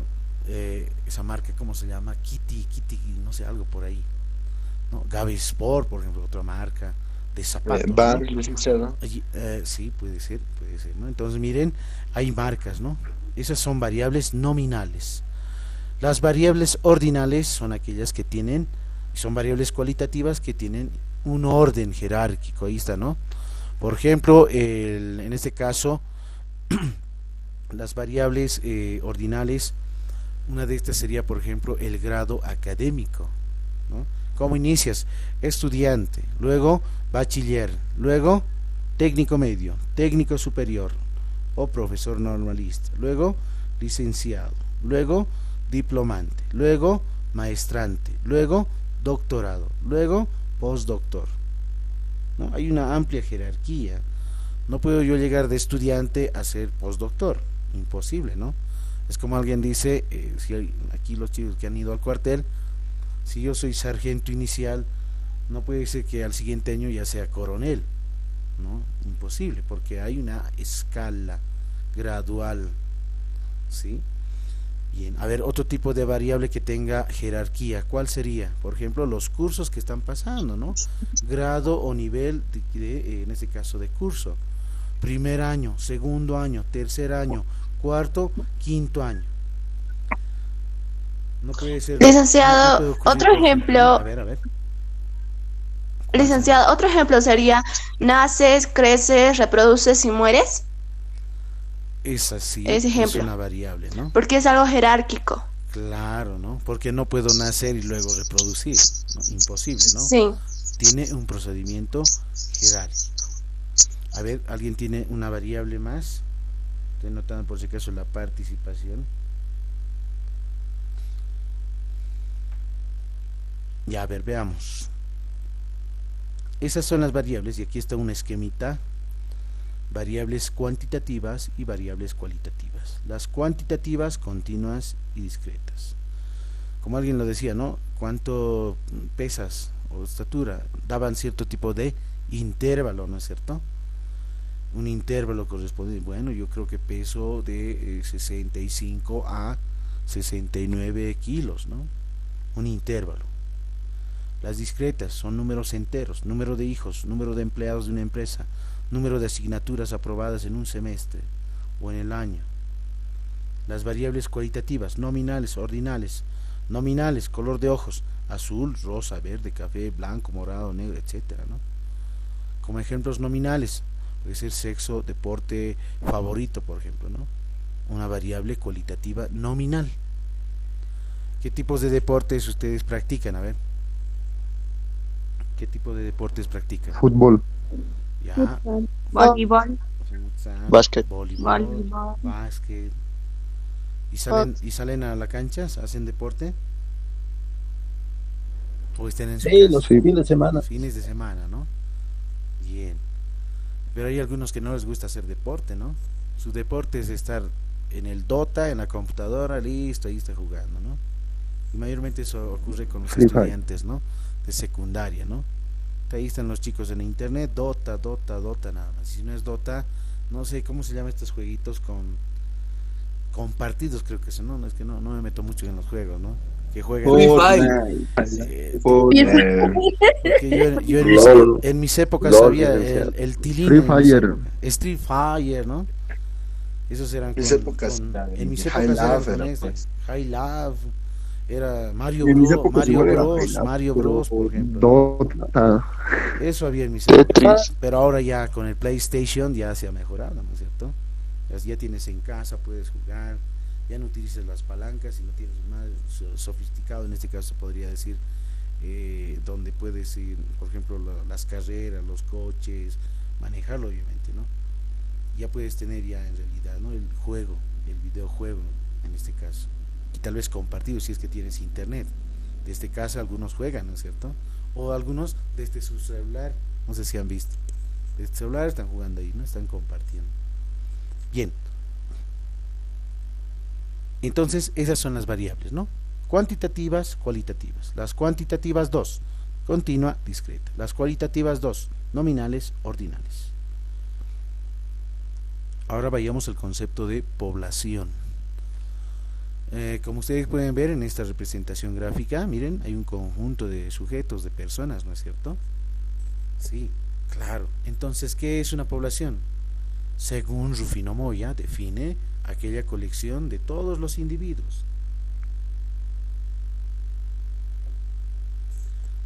esa marca, ¿cómo se llama? Kitty, no sé, algo por ahí, ¿no? Gaby Sport, por ejemplo, otra marca de zapatos, Bar, ¿no? licenciado. Sí, puede ser, ¿no? Entonces miren, hay marcas, ¿no? Esas son variables nominales. Las variables ordinales son aquellas que tienen, son variables cualitativas que tienen un orden jerárquico, ahí está, ¿no? Por ejemplo, en este caso, las variables ordinales, una de estas sería, por ejemplo, el grado académico, ¿no? ¿Cómo inicias? Estudiante, luego bachiller, luego técnico medio, técnico superior o profesor normalista, luego licenciado, luego diplomante, luego maestrante, luego doctorado, luego postdoctor, ¿no? Hay una amplia jerarquía. No puedo yo llegar de estudiante a ser postdoctor, imposible, ¿no? Es como alguien dice, si hay, aquí los chicos que han ido al cuartel, si yo soy sargento inicial, no puede ser que al siguiente año ya sea coronel, ¿no? Imposible, porque hay una escala gradual, ¿sí? Bien, a ver, otro tipo de variable que tenga jerarquía, ¿cuál sería? Por ejemplo, los cursos que están pasando, ¿no? Grado o nivel en este caso de curso. Primer año, segundo año, tercer año, cuarto, quinto año. No puede ser. Licenciado, no puede ocurrir, otro ejemplo. A ver. Licenciado, otro ejemplo sería: naces, creces, reproduces y mueres. Esa sí Ese es ejemplo. una variable, ¿no? Porque es algo jerárquico. Claro, ¿no? Porque no puedo nacer y luego reproducir, ¿no? Imposible, ¿no? Sí. Tiene un procedimiento jerárquico. A ver, ¿alguien tiene una variable más? Estoy notando por si acaso la participación. Ya, a ver, veamos. Esas son las variables y aquí está un esquemita. Variables cuantitativas y variables cualitativas. Las cuantitativas, continuas y discretas. Como alguien lo decía, ¿no? ¿Cuánto pesas o estatura? Daban cierto tipo de intervalo, ¿no es cierto? Un intervalo corresponde, bueno, yo creo que peso de 65 a 69 kilos, ¿no? Un intervalo. Las discretas son números enteros, número de hijos, número de empleados de una empresa, número de asignaturas aprobadas en un semestre o en el año. Las variables cualitativas, nominales, ordinales. Nominales, color de ojos, azul, rosa, verde, café, blanco, morado, negro, etcétera, ¿no? Como ejemplos nominales, puede ser sexo, deporte favorito, por ejemplo, ¿no? Una variable cualitativa nominal. ¿Qué tipos de deportes ustedes practican? A ver. ¿Qué tipo de deportes practican? Fútbol. Ya. Voleibol. Futsal, Básquet. voleibol, básquet. ¿Y salen a la cancha? ¿Hacen deporte? ¿O están en su Sí, casa? los fines de semana. Fines de semana, ¿no? Bien. Pero hay algunos que no les gusta hacer deporte, ¿no? Su deporte es estar en el Dota, en la computadora, listo, ahí está jugando, ¿no? Y mayormente eso ocurre con los Free Fire. estudiantes, ¿no? De secundaria, ¿no? Ahí están los chicos en internet, Dota, nada más. Si no es Dota, no sé cómo se llaman estos jueguitos con partidos, creo que son, ¿no? Es que no me meto mucho en los juegos, ¿no? Que juegan. Porque yo en mis épocas había el Tilín. Free Fire. Street Fire, ¿no? Esos eran Mis épocas. en mis High épocas eran Love con era, este, pues. High Love, era Mario En mis Bros, épocas igual era High Love, Mario pero Bros, por ejemplo. Dota. Eso había en mis Tetris. épocas, pero ahora ya con el PlayStation ya se ha mejorado, ¿no es cierto? Ya tienes en casa, puedes jugar, ya no utilizas las palancas y no tienes más sofisticado, en este caso podría decir, donde puedes ir, por ejemplo, las carreras, los coches, manejarlo obviamente, ¿no? ya puedes tener ya en realidad, ¿no? El juego, el videojuego en este caso, y tal vez compartido si es que tienes internet. De este caso algunos juegan, ¿no es cierto? O algunos desde su celular, no sé si han visto, desde el celular están jugando ahí, ¿no? Están compartiendo. Bien, entonces esas son las variables, ¿no? Cuantitativas, cualitativas. Las cuantitativas 2, continua, discreta. Las cualitativas 2, nominales, ordinales. Ahora vayamos al concepto de población. Como ustedes pueden ver en esta representación gráfica, miren, hay un conjunto de sujetos, de personas, ¿no es cierto? Sí, claro. Entonces, ¿qué es una población? Según Rufino Moya, define aquella colección de todos los individuos,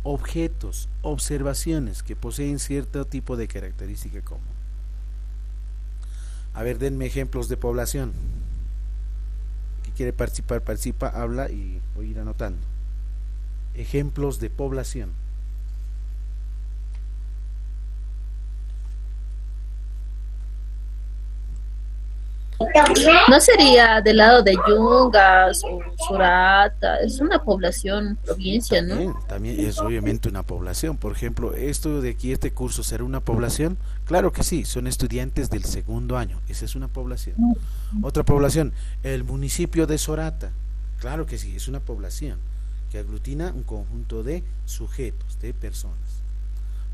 objetos, observaciones que poseen cierto tipo de característica común. A ver, denme ejemplos de población. ¿Quién quiere participar? Participa, habla y voy a ir anotando. Ejemplos de población. No sería del lado de Yungas o Surata, es una población, provincia, ¿no? También es obviamente una población. Por ejemplo, esto de aquí, este curso, ¿será una población? Claro que sí, son estudiantes del segundo año, esa es una población. Otra población, el municipio de Sorata, claro que sí, es una población que aglutina un conjunto de sujetos, de personas.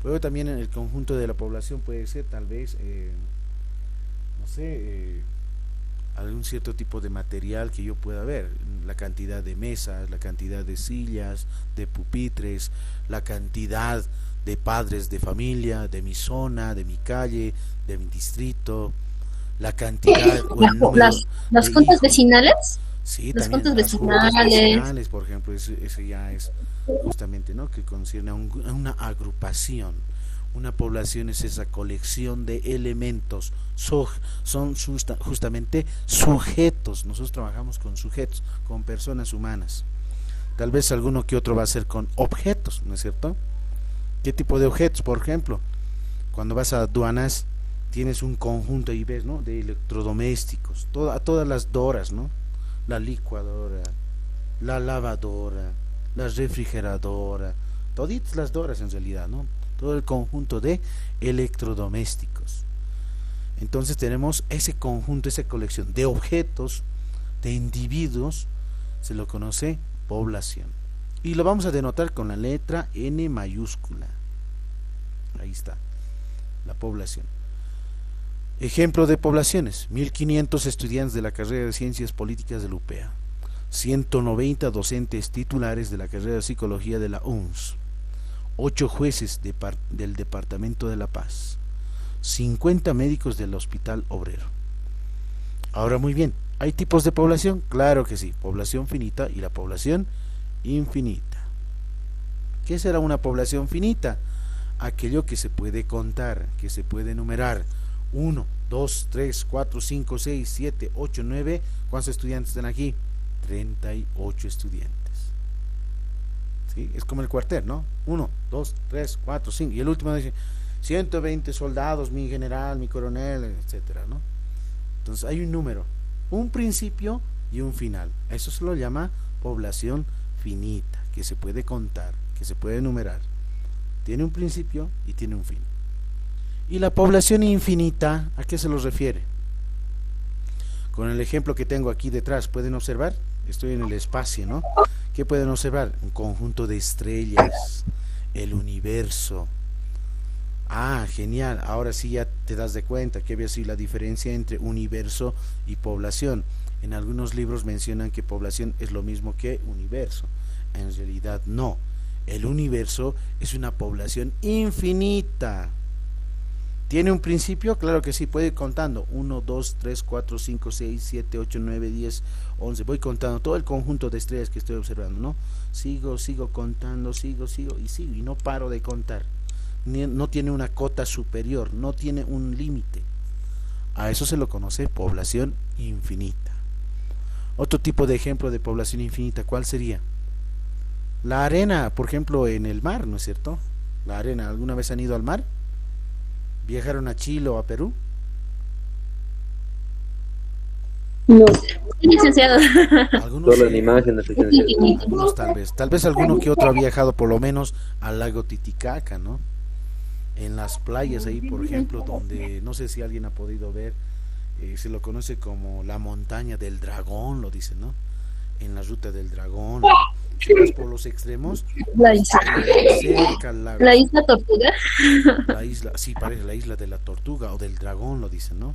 Luego también en el conjunto de la población puede ser tal vez, no sé, algún cierto tipo de material que yo pueda ver, la cantidad de mesas, la cantidad de sillas, de pupitres, la cantidad de padres de familia, de mi zona, de mi calle, de mi distrito, la cantidad o el número las de juntas hijos. vecinales. Sí, Las también juntas las juntas vecinales. vecinales, por ejemplo, eso ya es justamente, ¿no?, que concierne a una agrupación. Una población es esa colección de elementos, son justamente sujetos. Nosotros trabajamos con sujetos, con personas humanas. Tal vez alguno que otro va a ser con objetos, ¿no es cierto? ¿Qué tipo de objetos? Por ejemplo, cuando vas a aduanas tienes un conjunto y ves, ¿no?, de electrodomésticos, todas las doras, ¿no? La licuadora, la lavadora, la refrigeradora, toditas las doras en realidad, ¿no? Todo el conjunto de electrodomésticos. Entonces tenemos ese conjunto, esa colección de objetos, de individuos, se lo conoce población. Y lo vamos a denotar con la letra N mayúscula. Ahí está, la población. Ejemplo de poblaciones: 1500 estudiantes de la carrera de Ciencias Políticas de la UPEA, 190 docentes titulares de la carrera de Psicología de la UNS, 8 jueces del Departamento de La Paz, 50 médicos del Hospital Obrero. Ahora, muy bien, ¿hay tipos de población? Claro que sí, población finita y la población infinita. ¿Qué será una población finita? Aquello que se puede contar, que se puede enumerar. 1, 2, 3, 4, 5, 6, 7, 8, 9. ¿Cuántos estudiantes están aquí? 38 estudiantes. ¿Sí? Es como el cuartel, ¿no? 1, 2, 3, 4, 5. Y el último dice 120 soldados, mi general, mi coronel, etcétera, ¿no? Entonces hay un número, un principio y un final. Eso se lo llama población finita, que se puede contar, que se puede enumerar. Tiene un principio y tiene un fin. Y la población infinita, ¿a qué se los refiere? Con el ejemplo que tengo aquí detrás, ¿pueden observar? Estoy en el espacio, ¿no? ¿Qué pueden observar? Un conjunto de estrellas, el universo. Ah, genial, ahora sí ya te das de cuenta que había sido la diferencia entre universo y población. En algunos libros mencionan que población es lo mismo que universo. En realidad no. El universo es una población infinita. ¿Tiene un principio? Claro que sí, puede ir contando. 1, 2, 3, 4, 5, 6, 7, 8, 9, 10, 11. Voy contando todo el conjunto de estrellas que estoy observando, ¿no? Sigo contando, sigo y no paro de contar. No tiene una cota superior, no tiene un límite. A eso se lo conoce población infinita. Otro tipo de ejemplo de población infinita, ¿cuál sería? La arena, por ejemplo, en el mar, ¿no es cierto? La arena, ¿alguna vez han ido al mar? ¿Viajaron a Chile o a Perú? No. Licenciado. Algunos, Solo en imágenes, licenciado. algunos tal vez alguno que otro ha viajado por lo menos al lago Titicaca, ¿no? En las playas ahí, por ejemplo, donde no sé si alguien ha podido ver, se lo conoce como la montaña del dragón, lo dicen, ¿no? En la ruta del dragón, si vas por los extremos, La isla. cerca al lago. La isla Tortuga. La isla, sí, parece la isla de la tortuga o del dragón, lo dicen, ¿no?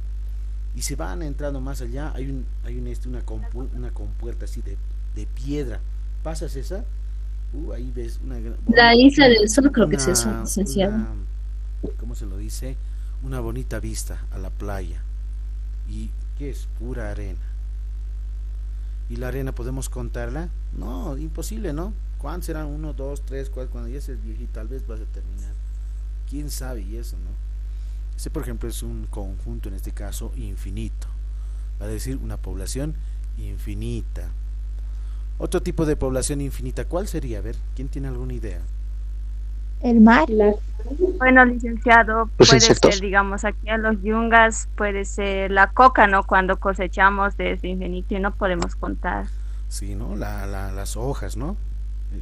Y se van entrando más allá, hay una compuerta así de piedra. ¿Pasas esa? Ahí ves una La isla del sol, creo que es eso, licenciado. ¿Cómo se lo dice? Una bonita vista a la playa. ¿Y qué es? Pura arena. ¿Y la arena podemos contarla? No, imposible, ¿no? ¿Cuántos serán? 1, 2, 3, 4, cuando ya seas viejito, tal vez vas a terminar. ¿Quién sabe? Y eso, ¿no? Este, por ejemplo, es un conjunto, en este caso, infinito. Va a decir una población infinita. Otro tipo de población infinita, ¿cuál sería? A ver, ¿quién tiene alguna idea? El mar. Bueno, licenciado, Los puede insectos. ser, digamos, aquí en los yungas, puede ser la coca, ¿no? Cuando cosechamos desde infinito y no podemos contar. Sí, ¿no? Las hojas, ¿no?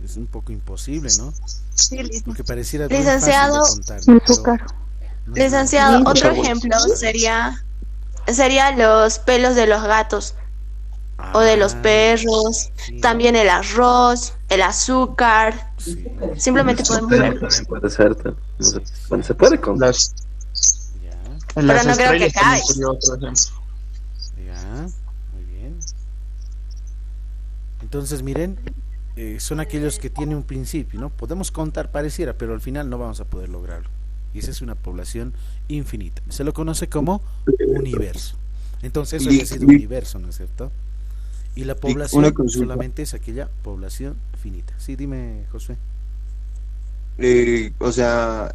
Es un poco imposible, ¿no? Sí, licenciado. Porque pareciera bien Licenciado, fácil de contar, ¿no? Pero no es Licenciado, nada. otro ejemplo sería los pelos de los gatos o de los perros, sí, también el arroz, el azúcar. sí, Simplemente podemos verlo. Puede ser, bueno, se puede contar. ya, Pero no creo que cae. ya, muy bien. Entonces, miren, son aquellos que tienen un principio, ¿no? Podemos contar, pareciera, pero al final no vamos a poder lograrlo. Y esa es una población infinita. Se lo conoce como universo. Entonces, eso es el universo, ¿no es cierto? Y la población una consulta. solamente es aquella población finita. Sí, dime, Josué. O sea,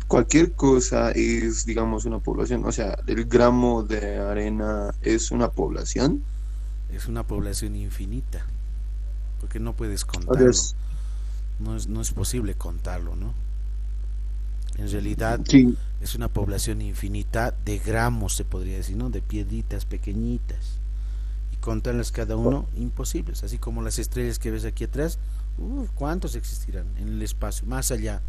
cualquier cosa es, digamos, una población. O sea, el gramo de arena es una población. Es una población infinita. Porque no puedes O sea, contarlo. No es posible contarlo, ¿no? En realidad sí. es una población infinita de gramos, se podría decir, ¿no? De piedritas pequeñitas. Y contarlas cada uno, imposibles. Así como las estrellas que ves aquí atrás, ¿cuántos existirán en el espacio? Más allá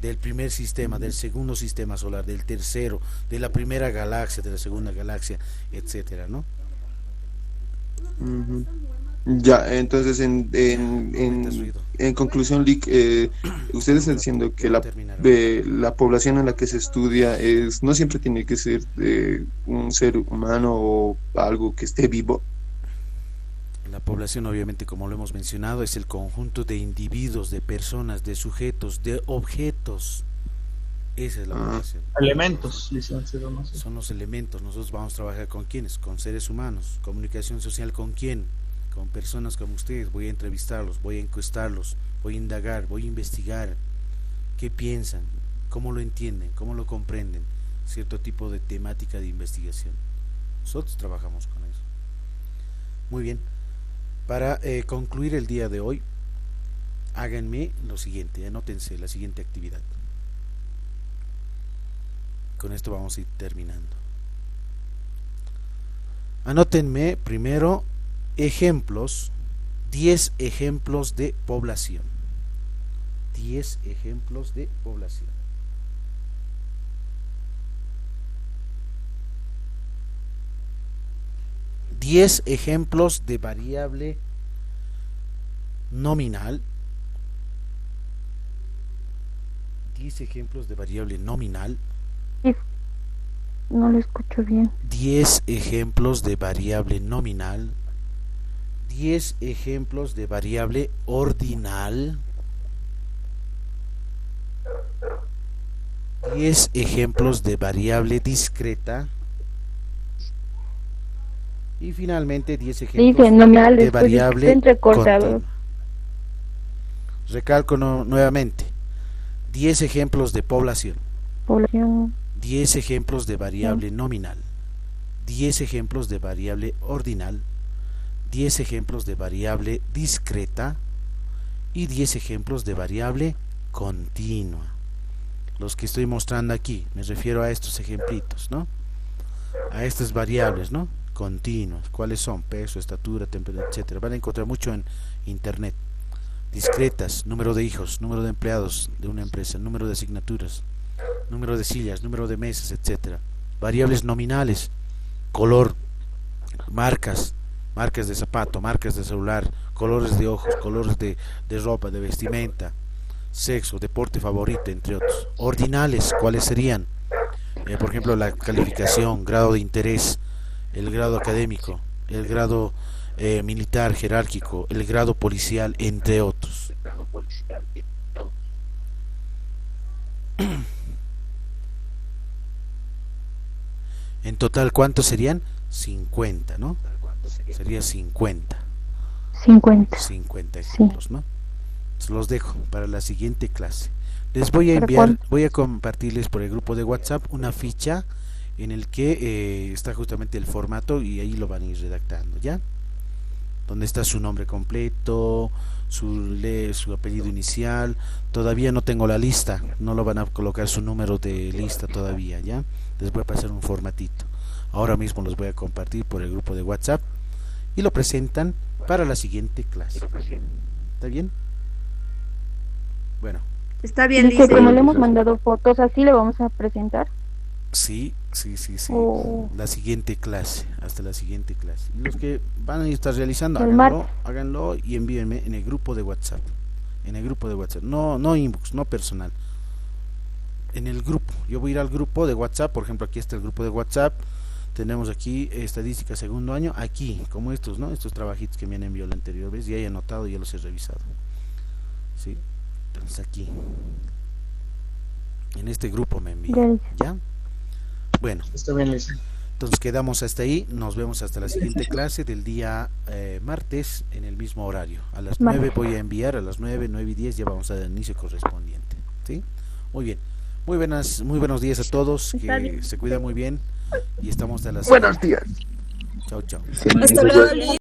del primer sistema, del segundo sistema solar, del tercero, de la primera galaxia, de la segunda galaxia, etcétera, ¿no? Ujú. Ya, entonces en conclusión, Lick, usted está diciendo que la población en la que se estudia no siempre tiene que ser un ser humano o algo que esté vivo. La población, obviamente, como lo hemos mencionado, es el conjunto de individuos, de personas, de sujetos, de objetos. Esa es la población. Elementos, licenciado. No sé. Son los elementos. Nosotros vamos a trabajar con quiénes, con seres humanos. Comunicación social con quién, con personas como ustedes. Voy a entrevistarlos, voy a encuestarlos, voy a indagar, voy a investigar qué piensan, cómo lo entienden, cómo lo comprenden, cierto tipo de temática de investigación. Nosotros trabajamos con eso. Muy bien. Para concluir el día de hoy, háganme lo siguiente, anótense la siguiente actividad. Con esto vamos a ir terminando. Anótenme primero ejemplos, 10 ejemplos de población. 10 ejemplos de población. Diez ejemplos de variable nominal. 10 ejemplos de variable nominal. No lo escucho bien. 10 ejemplos de variable nominal. 10 ejemplos de variable ordinal. 10 ejemplos de variable discreta. Y finalmente 10 ejemplos de variable continua. Recalco nuevamente. 10 ejemplos de población. 10 ejemplos de variable nominal. 10 ejemplos de variable ordinal. 10 ejemplos de variable discreta. Y 10 ejemplos de variable continua. Los que estoy mostrando aquí, me refiero a estos ejemplitos, ¿no? A estas variables, ¿no? continuas. ¿Cuáles son? Peso, estatura, temperatura, etcétera. Van a encontrar mucho en internet. Discretas, número de hijos, número de empleados de una empresa, número de asignaturas, número de sillas, número de mesas, etcétera. Variables nominales, color, marcas de zapato, marcas de celular, colores de ojos, colores de ropa, de vestimenta, sexo, deporte favorito, entre otros. Ordinales, ¿cuáles serían? Por ejemplo, la calificación, grado de interés, el grado académico, el grado militar, jerárquico, el grado policial, entre otros. En total, ¿cuántos serían? 50, ¿no? Sería 50 ejemplos, sí. ¿No? Los dejo para la siguiente clase. Les voy a enviar, voy a compartirles por el grupo de WhatsApp una ficha en el que está justamente el formato y ahí lo van a ir redactando, ¿ya? Donde está su nombre completo, su apellido inicial. Todavía no tengo la lista, no lo van a colocar su número de lista todavía, ¿ya? Les voy a pasar un formatito. Ahora mismo los voy a compartir por el grupo de WhatsApp y lo presentan para la siguiente clase. ¿Está bien? Bueno. Está bien, dice. Como le hemos mandado fotos, así le vamos a presentar. Sí. La siguiente clase, hasta la siguiente clase. Y los que van a estar realizando, háganlo y envíenme en el grupo de WhatsApp. En el grupo de WhatsApp, no inbox, no personal. En el grupo. Yo voy a ir al grupo de WhatsApp, por ejemplo, aquí está el grupo de WhatsApp. Tenemos aquí estadística segundo año, aquí, como estos, ¿no? Estos trabajitos que me han enviado la anterior vez, ya he anotado, ya los he revisado. ¿Sí? Entonces aquí. En este grupo me envían, ¿ya? Bueno, está bien, Lisa. Entonces quedamos hasta ahí, nos vemos hasta la siguiente clase del día martes en el mismo horario. A las 9 voy a enviar, a las 9:10 ya vamos a dar inicio correspondiente. ¿Sí? Muy bien. Muy buenos días a todos, que se cuidan muy bien y estamos hasta las... Buenos días. Chao. Hasta luego.